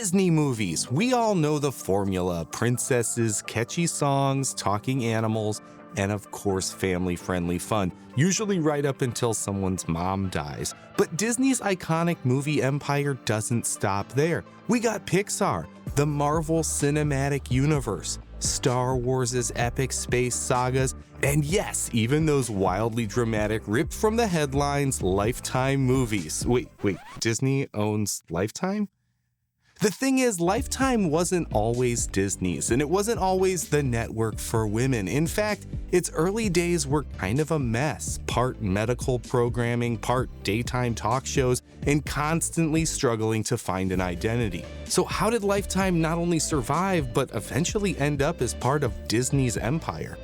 Disney movies. We all know the formula: princesses, catchy songs, talking animals, and of course family-friendly fun, usually right up until someone's mom dies. But Disney's iconic movie empire doesn't stop there. We got Pixar, the Marvel Cinematic Universe, Star Wars' epic space sagas, and yes, even those wildly dramatic, ripped from the headlines Lifetime movies. Wait, Disney owns Lifetime? The thing is, Lifetime wasn't always Disney's, and it wasn't always the network for women. In fact, its early days were kind of a mess. Part medical programming, part daytime talk shows, and constantly struggling to find an identity. So how did Lifetime not only survive, but eventually end up as part of Disney's empire?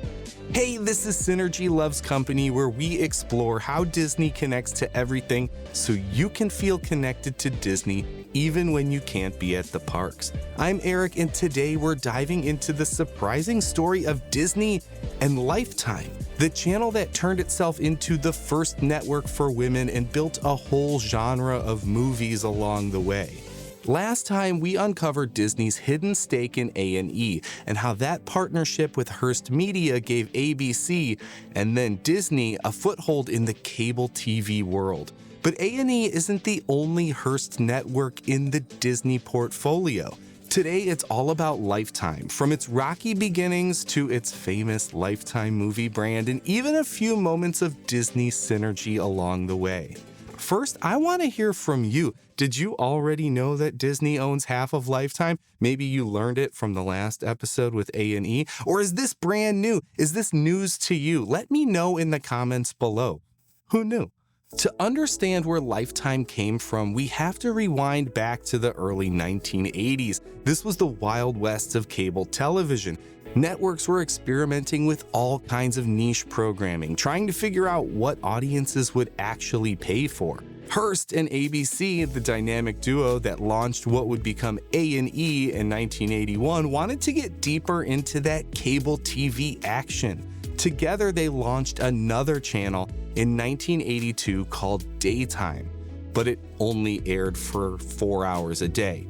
Hey, this is Synergy Loves Company, where we explore how Disney connects to everything so you can feel connected to Disney even when you can't be at the parks. I'm Eric, and today we're diving into the surprising story of Disney and Lifetime, the channel that turned itself into the first network for women and built a whole genre of movies along the way. Last time, we uncovered Disney's hidden stake in A&E and how that partnership with Hearst Media gave ABC and then Disney a foothold in the cable TV world. But A&E isn't the only Hearst network in the Disney portfolio. Today, it's all about Lifetime, from its rocky beginnings to its famous Lifetime movie brand, and even a few moments of Disney synergy along the way. First, I want to hear from you. Did you already know that Disney owns half of Lifetime? Maybe you learned it from the last episode with A&E. Or is this brand new? Is this news to you? Let me know in the comments below. Who knew? To understand where Lifetime came from, we have to rewind back to the early 1980s. This was the Wild West of cable television. Networks were experimenting with all kinds of niche programming, trying to figure out what audiences would actually pay for. Hearst and ABC, the dynamic duo that launched what would become A&E in 1981, wanted to get deeper into that cable TV action. Together, they launched another channel in 1982 called Daytime, but it only aired for 4 hours a day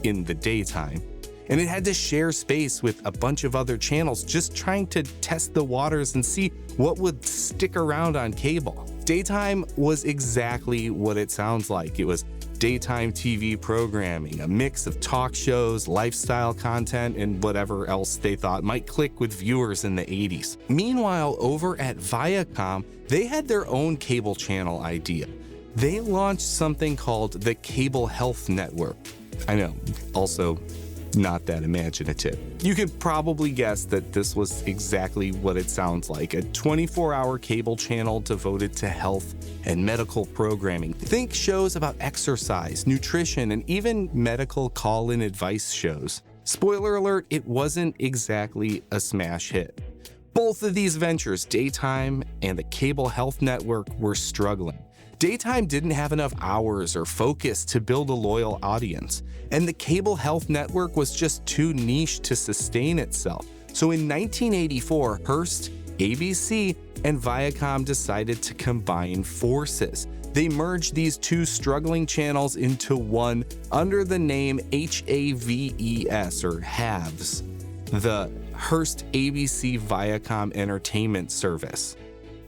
in the daytime. And it had to share space with a bunch of other channels, just trying to test the waters and see what would stick around on cable. Daytime was exactly what it sounds like. It was daytime TV programming, a mix of talk shows, lifestyle content, and whatever else they thought might click with viewers in the 80s. Meanwhile, over at Viacom, they had their own cable channel idea. They launched something called the Cable Health Network. I know, also not that imaginative. You could probably guess that this was exactly what it sounds like, a 24-hour cable channel devoted to health and medical programming. Think shows about exercise, nutrition, and even medical call-in advice shows. Spoiler alert, it wasn't exactly a smash hit. Both of these ventures, Daytime and the Cable Health Network, were struggling. Daytime didn't have enough hours or focus to build a loyal audience, and the Cable Health Network was just too niche to sustain itself. So in 1984, Hearst, ABC, and Viacom decided to combine forces. They merged these two struggling channels into one under the name HAVES, or HAVES, the Hearst ABC Viacom Entertainment Service.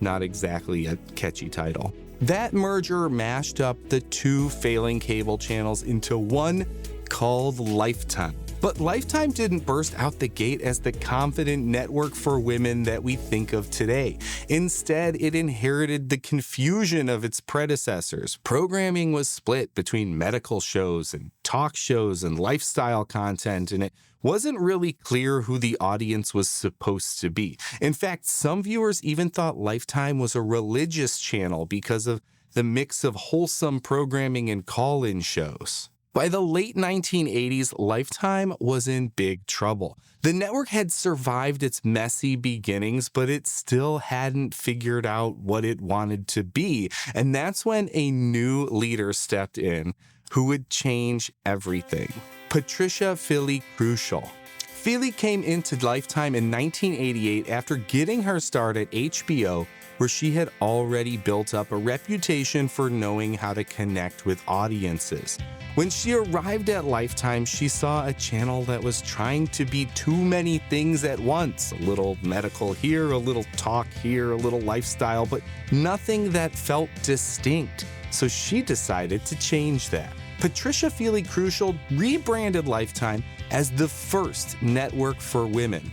Not exactly a catchy title. That merger mashed up the two failing cable channels into one called Lifetime. But Lifetime didn't burst out the gate as the confident network for women that we think of today. Instead, it inherited the confusion of its predecessors. Programming was split between medical shows and talk shows and lifestyle content, and it wasn't really clear who the audience was supposed to be. In fact, some viewers even thought Lifetime was a religious channel because of the mix of wholesome programming and call-in shows. By the late 1980s, Lifetime was in big trouble. The network had survived its messy beginnings, but it still hadn't figured out what it wanted to be. And that's when a new leader stepped in who would change everything. Patricia Fili-Krushel. Feely came into Lifetime in 1988 after getting her start at HBO, where she had already built up a reputation for knowing how to connect with audiences. When she arrived at Lifetime, she saw a channel that was trying to be too many things at once. A little medical here, a little talk here, a little lifestyle, but nothing that felt distinct. So she decided to change that. Patricia Feely-Crucial rebranded Lifetime as the first network for women.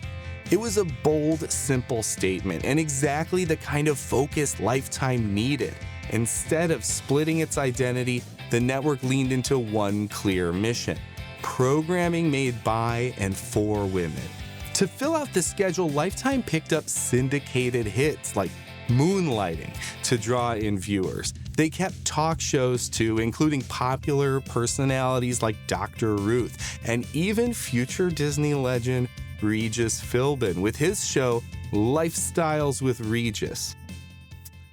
It was a bold, simple statement and exactly the kind of focus Lifetime needed. Instead of splitting its identity, the network leaned into one clear mission: programming made by and for women. To fill out the schedule, Lifetime picked up syndicated hits like Moonlighting to draw in viewers. They kept talk shows too, including popular personalities like Dr. Ruth and even future Disney legend Regis Philbin with his show Lifestyles with Regis.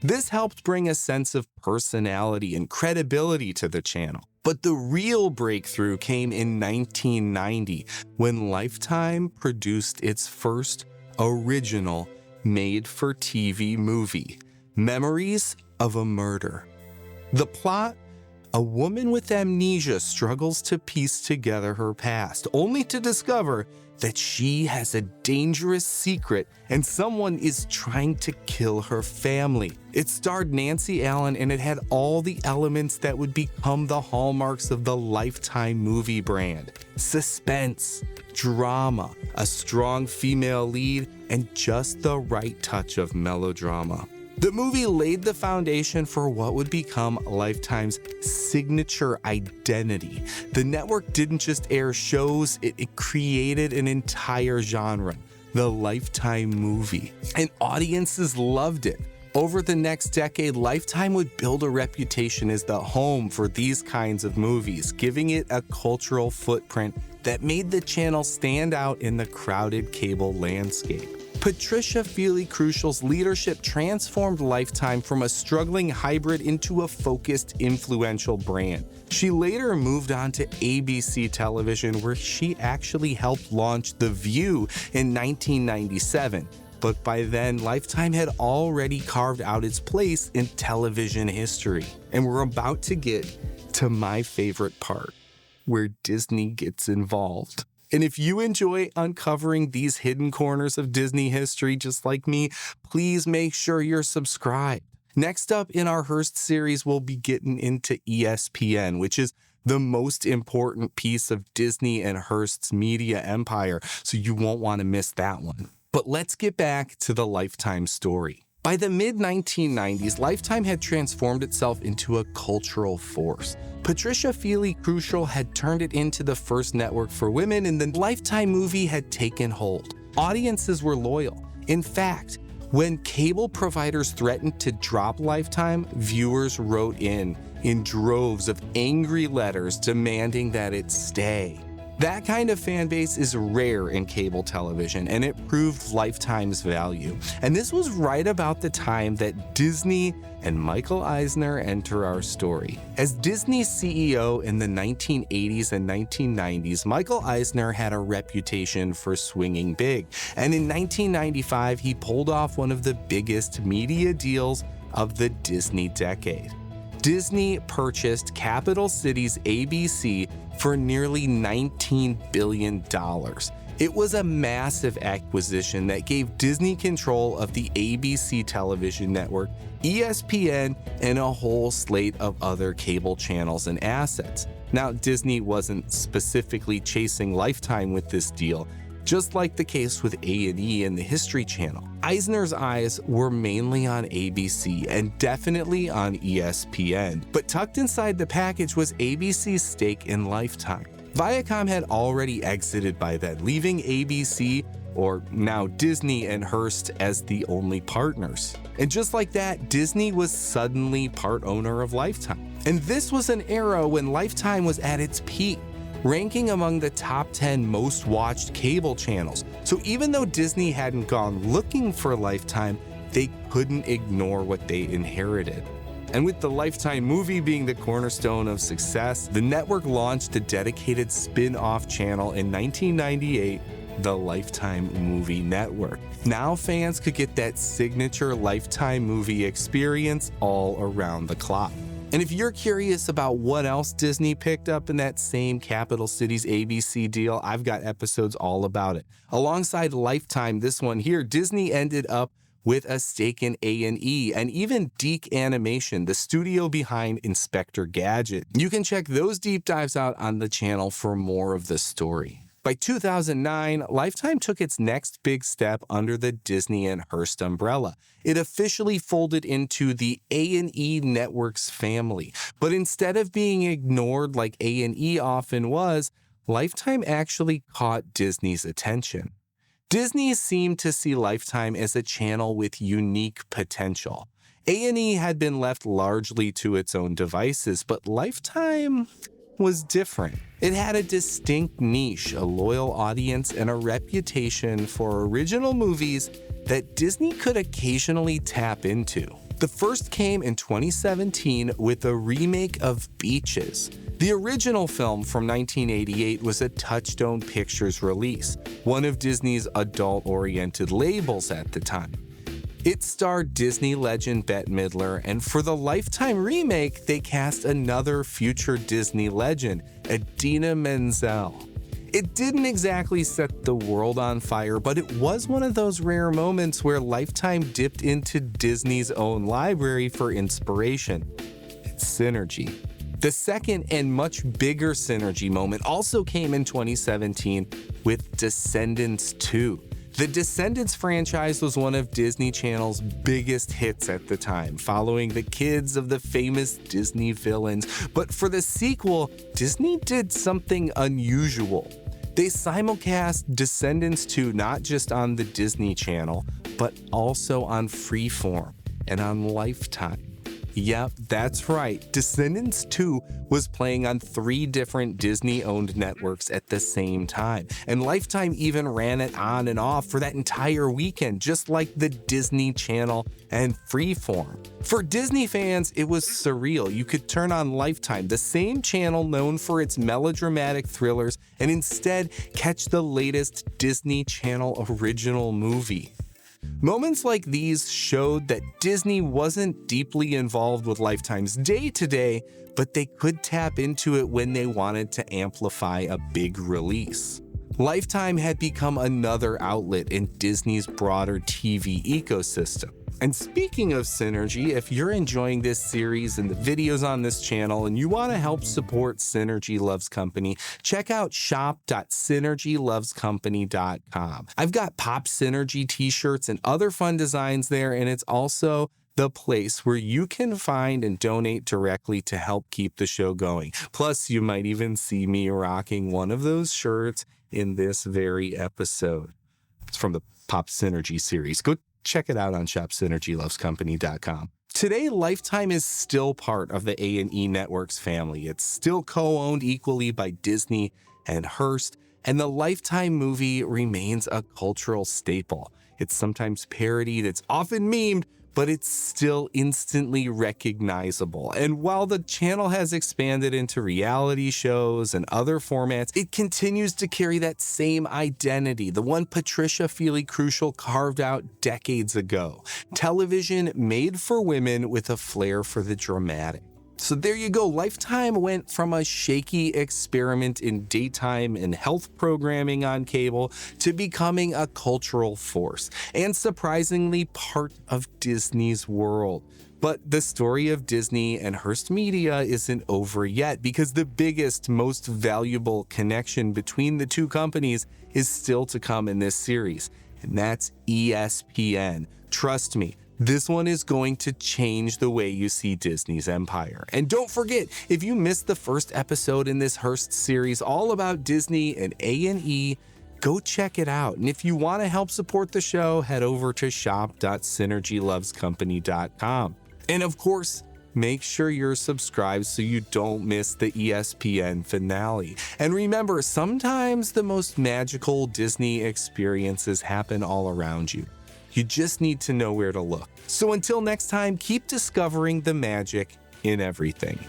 This helped bring a sense of personality and credibility to the channel. But the real breakthrough came in 1990 when Lifetime produced its first original made-for-TV movie, Memories of a Murder. The plot: a woman with amnesia struggles to piece together her past, only to discover that she has a dangerous secret and someone is trying to kill her family. It starred Nancy Allen and it had all the elements that would become the hallmarks of the Lifetime movie brand: suspense, drama, a strong female lead, and just the right touch of melodrama. The movie laid the foundation for what would become Lifetime's signature identity. The network didn't just air shows, it created an entire genre, the Lifetime movie. And audiences loved it. Over the next decade, Lifetime would build a reputation as the home for these kinds of movies, giving it a cultural footprint that made the channel stand out in the crowded cable landscape. Patricia Feely-Crucial's leadership transformed Lifetime from a struggling hybrid into a focused, influential brand. She later moved on to ABC Television, where she actually helped launch The View in 1997. But by then, Lifetime had already carved out its place in television history. And we're about to get to my favorite part, where Disney gets involved. And if you enjoy uncovering these hidden corners of Disney history just like me, please make sure you're subscribed. Next up in our Hearst series, we'll be getting into ESPN, which is the most important piece of Disney and Hearst's media empire, so you won't want to miss that one. But let's get back to the Lifetime story. By the mid-1990s, Lifetime had transformed itself into a cultural force. Patricia Feely-Crucial had turned it into the first network for women, and the Lifetime movie had taken hold. Audiences were loyal. In fact, when cable providers threatened to drop Lifetime, viewers wrote in droves of angry letters demanding that it stay. That kind of fan base is rare in cable television, and it proved Lifetime's value. And this was right about the time that Disney and Michael Eisner enter our story. As Disney's CEO in the 1980s and 1990s, Michael Eisner had a reputation for swinging big. And in 1995, he pulled off one of the biggest media deals of the Disney decade. Disney purchased Capital Cities ABC for nearly $19 billion. It was a massive acquisition that gave Disney control of the ABC television network, ESPN, and a whole slate of other cable channels and assets. Now, Disney wasn't specifically chasing Lifetime with this deal, just like the case with A&E and the History Channel. Eisner's eyes were mainly on ABC and definitely on ESPN, but tucked inside the package was ABC's stake in Lifetime. Viacom had already exited by then, leaving ABC, or now Disney, and Hearst as the only partners. And just like that, Disney was suddenly part owner of Lifetime. And this was an era when Lifetime was at its peak, ranking among the top 10 most watched cable channels. So even though Disney hadn't gone looking for Lifetime, they couldn't ignore what they inherited. And with the Lifetime movie being the cornerstone of success, the network launched a dedicated spin-off channel in 1998 the Lifetime Movie Network. Now fans could get that signature Lifetime movie experience all around the clock. And if you're curious about what else Disney picked up in that same Capital Cities ABC deal, I've got episodes all about it. Alongside Lifetime, this one here, Disney ended up with a stake in A&E and even Deke Animation, the studio behind Inspector Gadget. You can check those deep dives out on the channel for more of the story. By 2009, Lifetime took its next big step under the Disney and Hearst umbrella. It officially folded into the A&E Networks family. But instead of being ignored like A&E often was, Lifetime actually caught Disney's attention. Disney seemed to see Lifetime as a channel with unique potential. A&E had been left largely to its own devices, but Lifetime was different. It had a distinct niche, a loyal audience, and a reputation for original movies that Disney could occasionally tap into. The first came in 2017 with a remake of Beaches. The original film from 1988 was a Touchstone Pictures release, one of Disney's adult-oriented labels at the time. It starred Disney legend Bette Midler, and for the Lifetime remake, they cast another future Disney legend, Idina Menzel. It didn't exactly set the world on fire, but it was one of those rare moments where Lifetime dipped into Disney's own library for inspiration. It's synergy. The second and much bigger synergy moment also came in 2017 with Descendants 2. The Descendants franchise was one of Disney Channel's biggest hits at the time, following the kids of the famous Disney villains. But for the sequel, Disney did something unusual. They simulcast Descendants 2 not just on the Disney Channel, but also on Freeform and on Lifetime. Yep, that's right. Descendants 2 was playing on 3 different Disney-owned networks at the same time, and Lifetime even ran it on and off for that entire weekend, just like the Disney Channel and Freeform. For Disney fans, it was surreal. You could turn on Lifetime, the same channel known for its melodramatic thrillers, and instead catch the latest Disney Channel original movie. Moments like these showed that Disney wasn't deeply involved with Lifetime's day-to-day, but they could tap into it when they wanted to amplify a big release. Lifetime had become another outlet in Disney's broader TV ecosystem. And speaking of synergy, if you're enjoying this series and the videos on this channel and you want to help support Synergy Loves Company, check out shop.synergylovescompany.com. I've got Pop Synergy t-shirts and other fun designs there, and it's also the place where you can find and donate directly to help keep the show going. Plus, you might even see me rocking one of those shirts in this very episode. It's from the Pop Synergy series. Go check it out on shopsynergylovescompany.com. Today, Lifetime is still part of the A&E Networks family. It's still co-owned equally by Disney and Hearst, and the Lifetime movie remains a cultural staple. It's sometimes parodied, it's often memed, but it's still instantly recognizable. And while the channel has expanded into reality shows and other formats, it continues to carry that same identity, the one Patricia Fili Crucial carved out decades ago. Television made for women with a flair for the dramatic. So there you go, Lifetime went from a shaky experiment in daytime and health programming on cable to becoming a cultural force, and surprisingly part of Disney's world. But the story of Disney and Hearst Media isn't over yet, because the biggest, most valuable connection between the two companies is still to come in this series, and that's ESPN. Trust me, this one is going to change the way you see Disney's empire. And don't forget, if you missed the first episode in this Hearst series all about Disney and A&E, go check it out. And if you want to help support the show, head over to shop.synergylovescompany.com. And of course, make sure you're subscribed so you don't miss the ESPN finale. And remember, sometimes the most magical Disney experiences happen all around you. You just need to know where to look. So until next time, keep discovering the magic in everything.